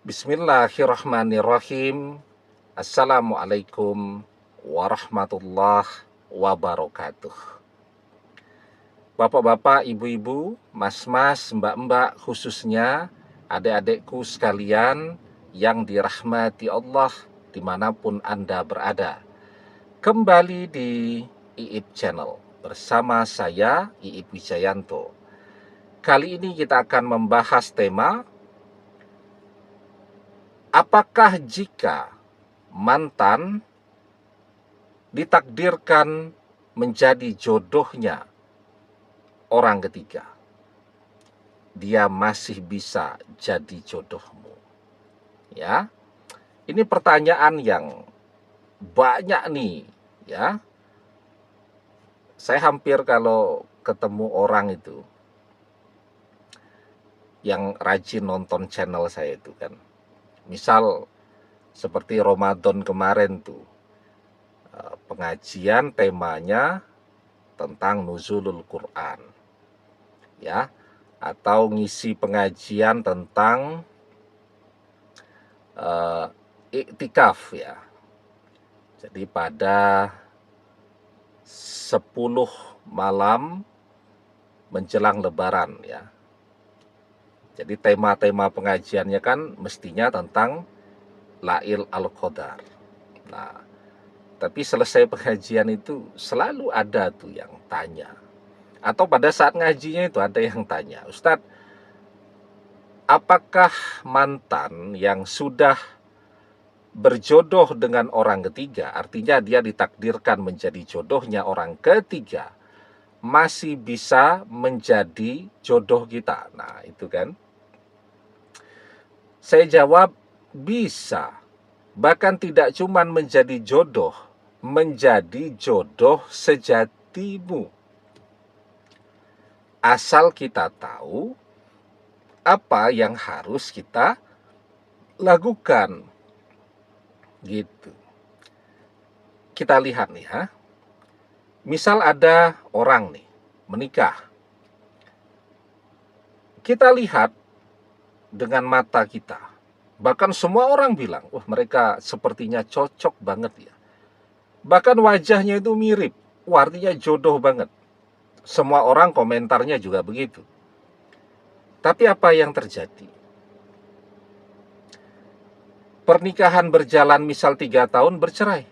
Bismillahirrahmanirrahim. Assalamualaikum warahmatullahi wabarakatuh. Bapak-bapak, ibu-ibu, mas-mas, mbak-mbak, khususnya adik-adikku sekalian yang dirahmati Allah dimanapun Anda berada. Kembali di IIP Channel bersama saya, IIP Wijayanto. Kali ini kita akan membahas tema, apakah jika mantan ditakdirkan menjadi jodohnya orang ketiga, dia masih bisa jadi jodohmu? Ya, ini pertanyaan yang banyak nih, ya. Saya hampir kalau ketemu orang itu yang rajin nonton channel saya itu kan, misal seperti Ramadan kemarin tuh, pengajian temanya tentang nuzulul Quran, ya, atau ngisi pengajian tentang iktikaf, ya. Jadi pada 10 malam menjelang Lebaran, ya. Jadi tema-tema pengajiannya kan mestinya tentang Lail Al-Qadar. Nah, tapi selesai pengajian itu selalu ada tuh yang tanya. Atau pada saat ngajinya itu ada yang tanya, Ustadz, apakah mantan yang sudah berjodoh dengan orang ketiga, artinya dia ditakdirkan menjadi jodohnya orang ketiga, masih bisa menjadi jodoh kita? Nah, itu kan. Saya jawab, bisa. Bahkan tidak cuma menjadi jodoh, menjadi jodoh sejatimu. Asal kita tahu apa yang harus kita lakukan. Gitu. Kita lihat nih, ha. Misal ada orang nih menikah. Kita lihat dengan mata kita. Bahkan semua orang bilang, wah, mereka sepertinya cocok banget ya. Bahkan wajahnya itu mirip. Wah, artinya jodoh banget. Semua orang komentarnya juga begitu. Tapi apa yang terjadi? Pernikahan berjalan misal 3 tahun, bercerai.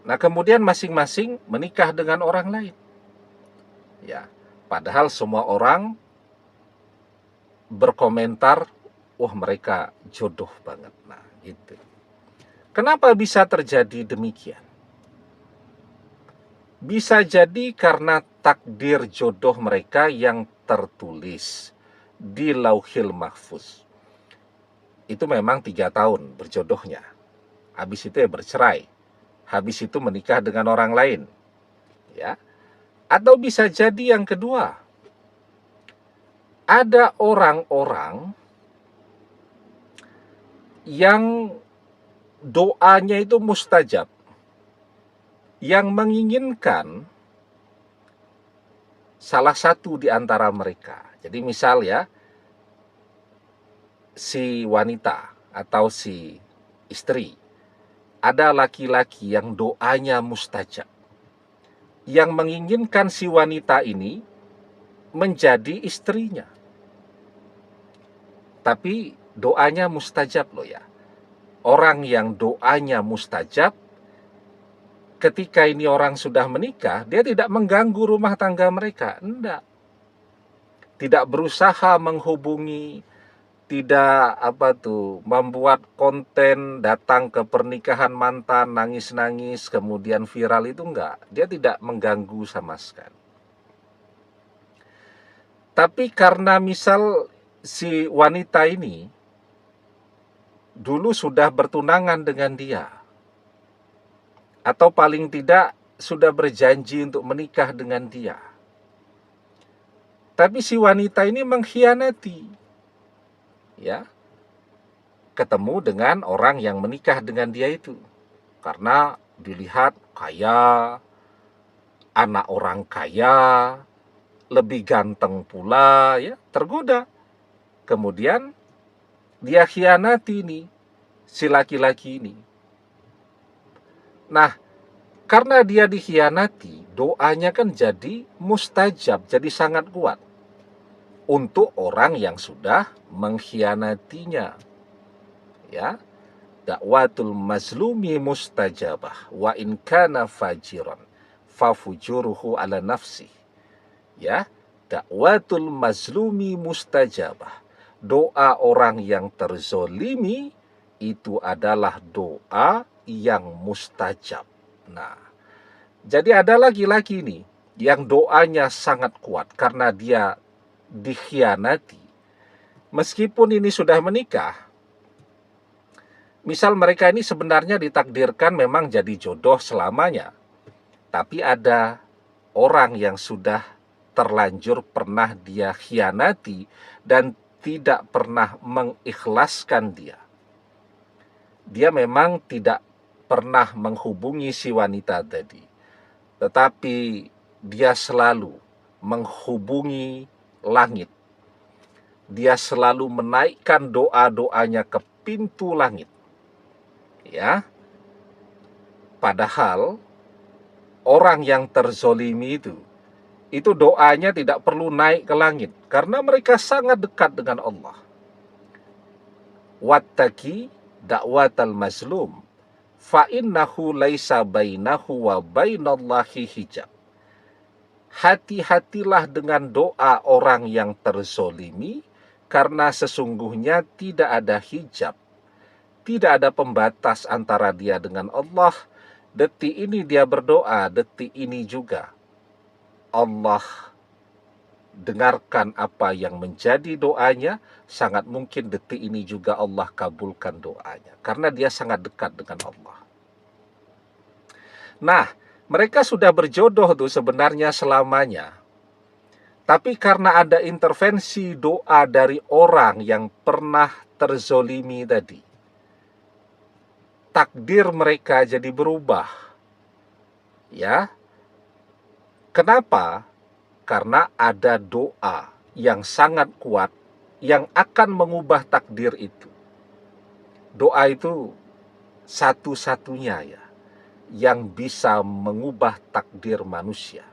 Nah, kemudian masing-masing menikah dengan orang lain. Ya, padahal semua orang berkomentar, wah, mereka jodoh banget. Nah, gitu. Kenapa bisa terjadi demikian? Bisa jadi karena takdir jodoh mereka yang tertulis di Lauhil Mahfuz. Itu memang 3 tahun berjodohnya. Habis itu ya bercerai. Habis itu menikah dengan orang lain. Ya. Atau bisa jadi yang kedua, ada orang-orang yang doanya itu mustajab, yang menginginkan salah satu di antara mereka. Jadi misal ya, si wanita atau si istri, ada laki-laki yang doanya mustajab, yang menginginkan si wanita ini menjadi istrinya. Tapi doanya mustajab loh ya. Orang yang doanya mustajab, ketika ini orang sudah menikah, dia tidak mengganggu rumah tangga mereka. Enggak. Tidak berusaha menghubungi, tidak membuat konten datang ke pernikahan mantan, nangis-nangis, kemudian viral, itu enggak. Dia tidak mengganggu sama sekali. Tapi karena misal si wanita ini dulu sudah bertunangan dengan dia, atau paling tidak sudah berjanji untuk menikah dengan dia, tapi si wanita ini mengkhianati, ya, ketemu dengan orang yang menikah dengan dia itu, karena dilihat kaya, anak orang kaya, lebih ganteng pula, ya, tergoda. Kemudian Dia khianati nih si laki-laki ini. Nah, karena dia dikhianati, doanya kan jadi mustajab, jadi sangat kuat untuk orang yang sudah mengkhianatinya. Ya, dakwatul mazlumi mustajabah wa in kana fajiran fafujuruhu ala nafsi. Ya, dakwatul mazlumi mustajabah. Doa orang yang terzolimi itu adalah doa yang mustajab. Nah, jadi ada laki-laki nih yang doanya sangat kuat karena dia dikhianati. Meskipun ini sudah menikah, misal mereka ini sebenarnya ditakdirkan memang jadi jodoh selamanya, tapi ada orang yang sudah terlanjur pernah dia khianati dan tidak pernah mengikhlaskan dia. Dia memang tidak pernah menghubungi si wanita tadi, tetapi dia selalu menghubungi langit. Dia selalu menaikkan doa-doanya ke pintu langit. Ya, padahal orang yang terzolimi itu doanya tidak perlu naik ke langit karena mereka sangat dekat dengan Allah. Wattaqi da'watal mazlum fa innahu laisa bainahu wa bainallahi hijab. Hati-hatilah dengan doa orang yang terzolimi karena sesungguhnya tidak ada hijab, tidak ada pembatas antara dia dengan Allah. Detik ini dia berdoa, detik ini juga Allah dengarkan apa yang menjadi doanya. Sangat mungkin detik ini juga Allah kabulkan doanya karena dia sangat dekat dengan Allah. Nah, mereka sudah berjodoh tuh sebenarnya selamanya, tapi karena ada intervensi doa dari orang yang pernah terzolimi tadi, takdir mereka jadi berubah. Ya, kenapa? Karena ada doa yang sangat kuat yang akan mengubah takdir itu. Doa itu satu-satunya ya yang bisa mengubah takdir manusia.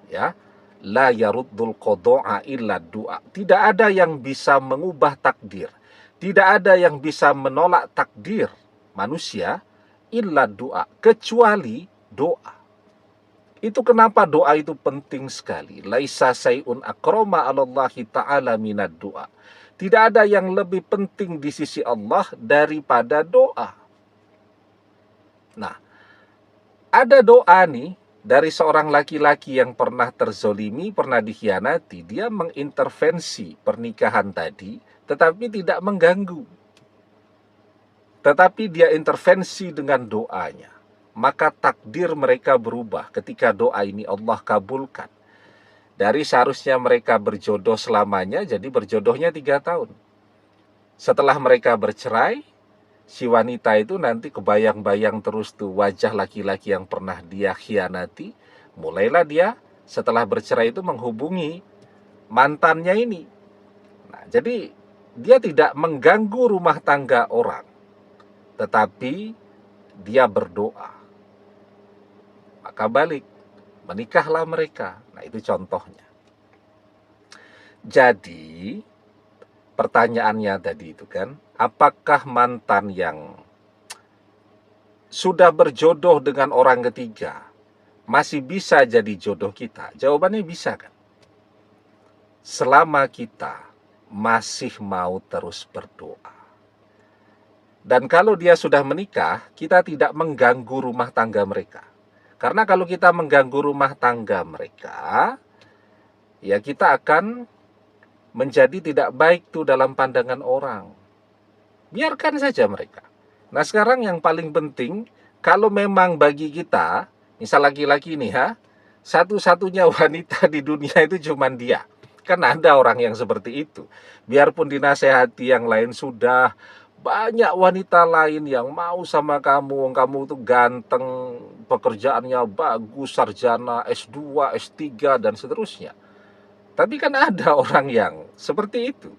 Ya, la yaruddul qada'a illa du'a. Tidak ada yang bisa mengubah takdir. Tidak ada yang bisa menolak takdir manusia illa du'a, kecuali doa. Itu kenapa doa itu penting sekali. Laisa sayun akroma 'alallahi ta'ala minad du'a. Tidak ada yang lebih penting di sisi Allah daripada doa. Nah, ada doa nih dari seorang laki-laki yang pernah terzolimi, pernah dikhianati. Dia mengintervensi pernikahan tadi, tetapi tidak mengganggu. Tetapi dia intervensi dengan doanya. Maka takdir mereka berubah ketika doa ini Allah kabulkan. Dari seharusnya mereka berjodoh selamanya, jadi berjodohnya 3 tahun. Setelah mereka bercerai, si wanita itu nanti kebayang-bayang terus tuh wajah laki-laki yang pernah dia khianati. Mulailah dia setelah bercerai itu menghubungi mantannya ini. Nah, jadi dia tidak mengganggu rumah tangga orang, tetapi dia berdoa. Maka balik, menikahlah mereka. Nah, itu contohnya. Jadi, pertanyaannya tadi itu kan, apakah mantan yang sudah berjodoh dengan orang ketiga masih bisa jadi jodoh kita? Jawabannya bisa kan? Selama kita masih mau terus berdoa. Dan kalau dia sudah menikah, kita tidak mengganggu rumah tangga mereka. Karena kalau kita mengganggu rumah tangga mereka, ya kita akan menjadi tidak baik tuh dalam pandangan orang. Biarkan saja mereka. Nah, sekarang yang paling penting, kalau memang bagi kita, misal laki-laki nih ya, satu-satunya wanita di dunia itu cuma dia. Kan ada orang yang seperti itu. Biarpun dinasehati yang lain sudah, banyak wanita lain yang mau sama kamu tuh ganteng, pekerjaannya bagus, sarjana S2, S3 dan seterusnya. Tapi kan ada orang yang seperti itu,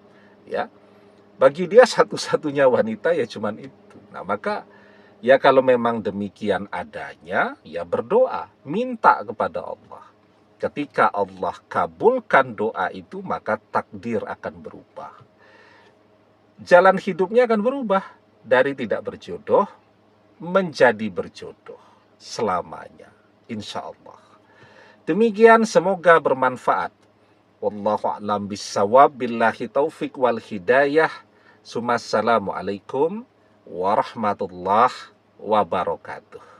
ya. Bagi dia satu-satunya wanita ya cuman itu. Nah, maka ya kalau memang demikian adanya, ya berdoa, minta kepada Allah. Ketika Allah kabulkan doa itu, maka takdir akan berubah. Jalan hidupnya akan berubah dari tidak berjodoh menjadi berjodoh selamanya, insya Allah. Demikian, semoga bermanfaat. Wallahu a'lam bissawab, billahi taufik wal hidayah. Assalamualaikum warahmatullahi wabarakatuh.